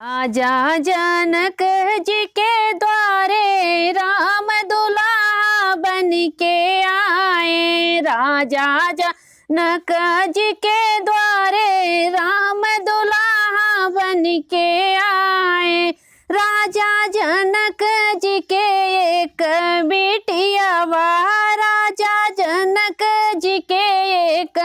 आजा जनक जी के द्वारे राम दुल्हा बन के आए। राजा जनक जी के द्वारे राम दुल्हा बन के आए। राजा जनक जी के एक बेटिया वाह, राजा जनक जी के एक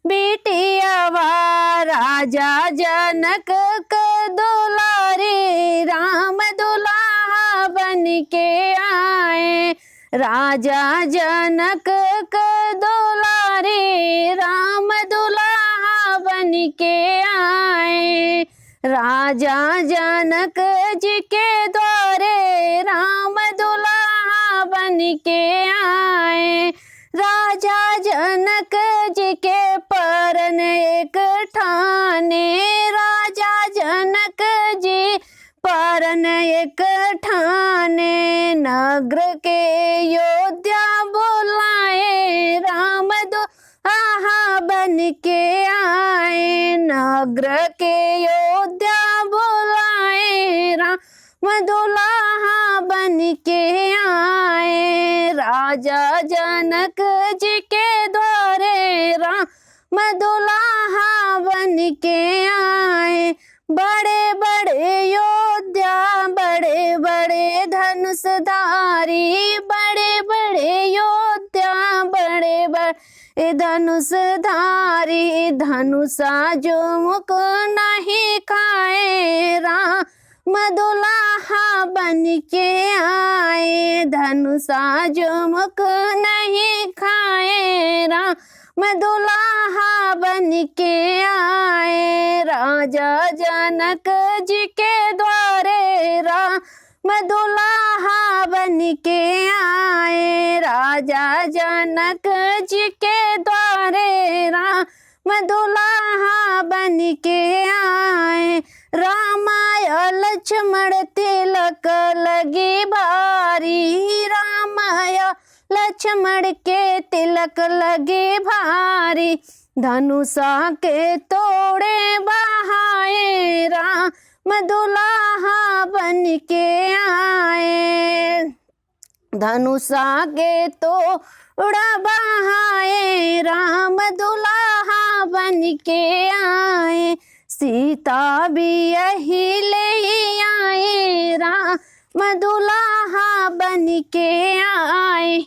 बेटिया वाह। राजा जनक का दुलारे राम दुल्हा बन के आए। राजा जनक का दुलारे राम दुल्हा बन के आए। राजा जनक जी के द्वारे राम दुल्हा बन के आए। राजा जनक जी के परन एक ठाने, राजा जनक जी परन एक ठाने। नगर के योद्धा बुलाए राम दुल्हा बन के आए। नगर के योद्धा बुलाए राम दुल्हा बन के आए। राजा जनक जी के द्वारे राम दुल्हा बन के आए। बड़े बड़े योद्धा, बड़े बड़े धनुषधारी, बड़े बड़े योद्धा, बड़े बड़े धनुषधारी। धनुषा जो मुख नहीं खाए राम दुल्हा बन के आए। धनुषा जो मुख नहीं खाए राम दुल्हा बन के आए। राजा जनक जी के द्वारे राम दुल्हा बन के आए। राजा जनक जी के द्वारे राम दुल्हा बन के आए। रामाय लक्ष्मण तिलक लगी भारी, रामाय लक्ष्मण के तिलक लगे भारी। धनुषा के तोड़े बहाए राम दुल्हा बन के आए। धनुषा के तोड़ा बहाए राम दुल्हा बन के आए। सीता भी यही ले आए राम दुल्हा बन के आए।